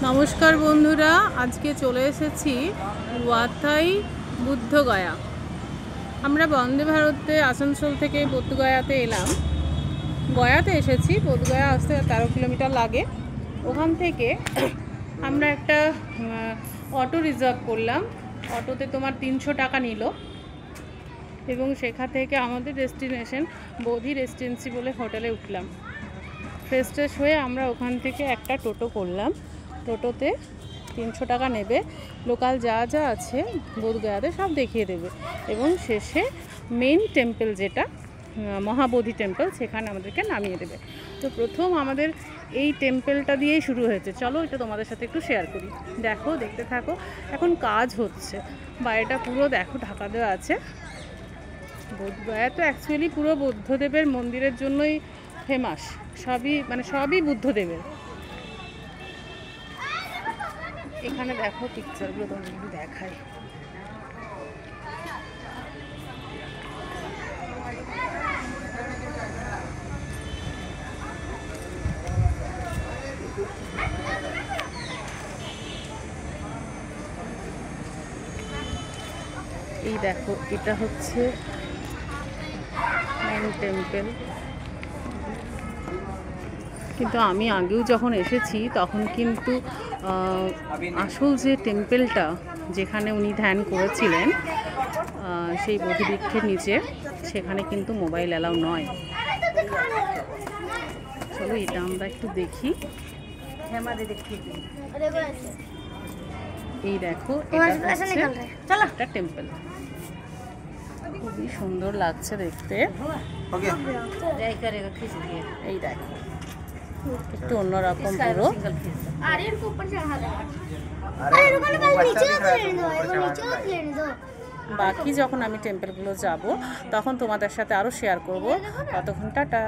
নমস্কার বন্ধুরা, আজকে চলে এসেছি ওয়াথাই বুদ্ধগয়া। আমরা বন্দে ভারতে আসানসোল থেকে বোধগয়াতে এলাম। গয়াতে এসেছি, বোধগয়া আসতে 13 কিলোমিটার লাগে। ওখান থেকে আমরা একটা অটো রিজার্ভ করলাম। অটোতে তোমার 300 টাকা নিল এবং সেখান থেকে আমাদের ডেস্টিনেশন বোধি রেসিডেন্সি বলে হোটেলে উঠলাম। ফ্রেশ ট্রেশ হয়ে আমরা ওখান থেকে একটা টোটো করলাম। টোটোতে 300 টাকা নেবে, লোকাল যা যা আছে বোধগয়াতে সব দেখিয়ে দেবে এবং শেষে মেইন টেম্পল যেটা মহাবোধি টেম্পল সেখানে আমাদেরকে নামিয়ে দেবে। তো প্রথম আমাদের এই টেম্পলটা দিয়েই শুরু হয়েছে। চলো এটা তোমাদের সাথে একটু শেয়ার করি, দেখো, দেখতে থাকো। এখন কাজ হচ্ছে, বাইরেটা পুরো দেখো ঢাকা দেওয়া আছে। বোধগয়া তো অ্যাকচুয়ালি পুরো বুদ্ধদেবের মন্দিরের জন্যই ফেমাস, সবই বুদ্ধদেবের। এখানে দেখো পিকচারগুলো তোমাদের দেখাই। এই দেখো, এটা হচ্ছে মেইন টেম্পল। কিন্তু আমি আগেও যখন এসেছি তখন কিন্তু আসল যে টেম্পলটা যেখানে উনি ধ্যান করেছিলেন সেই বোধিবৃক্ষের নিচে, সেখানে কিন্তু মোবাইল অ্যালাউ নয়। চলো এটা আমরা একটু দেখি। এই দেখো, এটা টেম্পল, খুবই সুন্দর লাগছে দেখতে। এই দেখো, একটু অন্যরকম পুরো। বাকি যখন আমি টেম্পলগুলো যাব তখন তোমাদের সাথে আরও শেয়ার করব। ততক্ষণ টাটা।